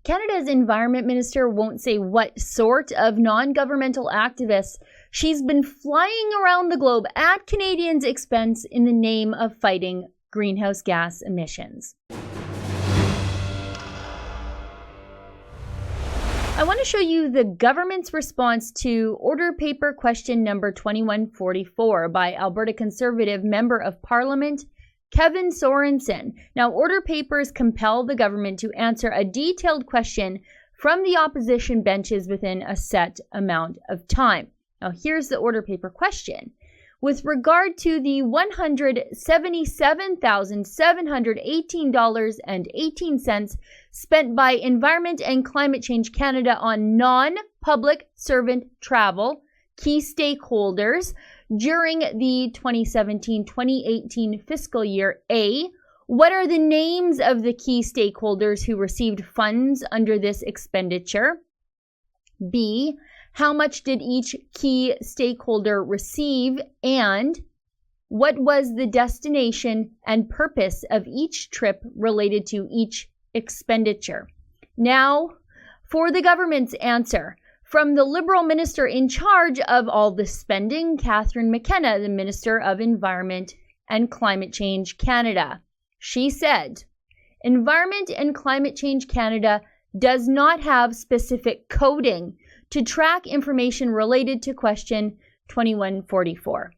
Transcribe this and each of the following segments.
Canada's Environment Minister won't say what sort of non-governmental activists she's been flying around the globe at Canadians' expense in the name of fighting greenhouse gas emissions. I want to show you the government's response to Order Paper Question number 2144 by Alberta Conservative Member of Parliament Kevin Sorensen. Now, order papers compel the government to answer a detailed question from the opposition benches within a set amount of time. Now, here's the order paper question. With regard to the $177,718.18 spent by Environment and Climate Change Canada on non-public servant travel, key stakeholders, during the 2017-2018 fiscal year, A, what are the names of the key stakeholders who received funds under this expenditure? B, how much did each key stakeholder receive? And what was the destination and purpose of each trip related to each expenditure? Now, for the government's answer. From the Liberal minister in charge of all the spending, McKenna, the Minister of Environment and Climate Change Canada. She said, Environment and Climate Change Canada does not have specific coding to track information related to question 2144.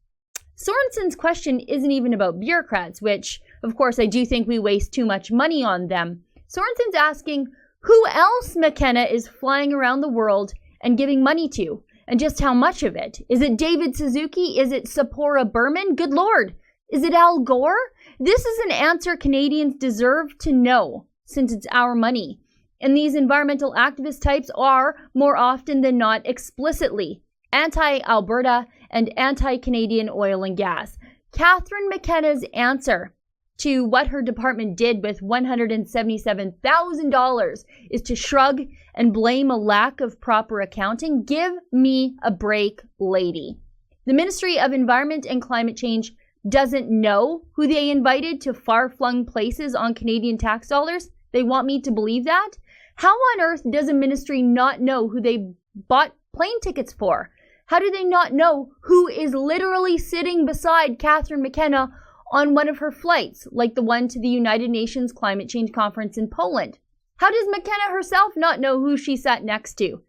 Sorensen's question isn't even about bureaucrats, which, of course, I do think we waste too much money on them. Sorensen's asking who else McKenna is flying around the world and giving money to, and just how much of it. Is it David Suzuki? Is it Sephora Berman? Good Lord. Is it Al Gore? This is an answer Canadians deserve to know, since it's our money. And these environmental activist types are, more often than not, explicitly anti-Alberta and anti-Canadian oil and gas. McKenna's answer to what her department did with $177,000 is to shrug and blame a lack of proper accounting. Give me a break, lady. The Ministry of Environment and Climate Change doesn't know who they invited to far-flung places on Canadian tax dollars. They want me to believe that? How on earth does a ministry not know who they bought plane tickets for? How do they not know who is literally sitting beside McKenna on one of her flights, like the one to the United Nations Climate Change Conference in Poland? How does McKenna herself not know who she sat next to?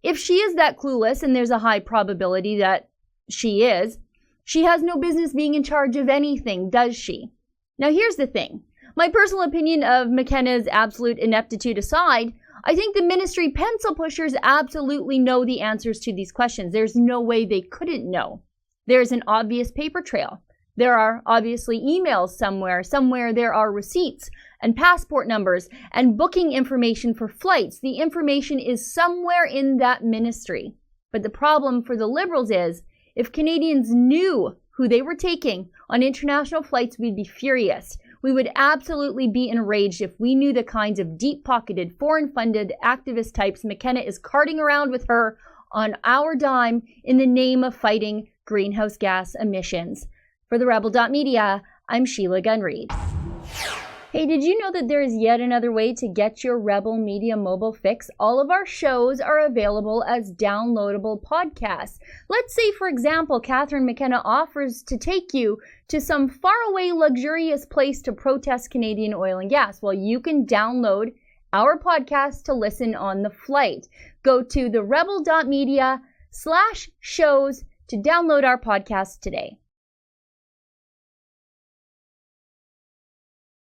If she is that clueless, and there's a high probability that she is, she has no business being in charge of anything, does she? Now here's the thing. My personal opinion of McKenna's absolute ineptitude aside, I think the ministry pencil pushers absolutely know the answers to these questions. There's no way they couldn't know. There's an obvious paper trail. There are obviously emails somewhere. Somewhere there are receipts and passport numbers and booking information for flights. The information is somewhere in that ministry. But the problem for the Liberals is, if Canadians knew who they were taking on international flights, we'd be furious. We would absolutely be enraged if we knew the kinds of deep-pocketed, foreign-funded activist types McKenna is carting around with her on our dime in the name of fighting greenhouse gas emissions. For the Rebel.media, I'm Sheila Gunn Reid. Hey, did you know that there is yet another way to get your Rebel Media mobile fix? All of our shows are available as downloadable podcasts. Let's say, for example, McKenna offers to take you to some faraway, luxurious place to protest Canadian oil and gas. Well, you can download our podcast to listen on the flight. Go to the Rebel.media/shows to download our podcast today.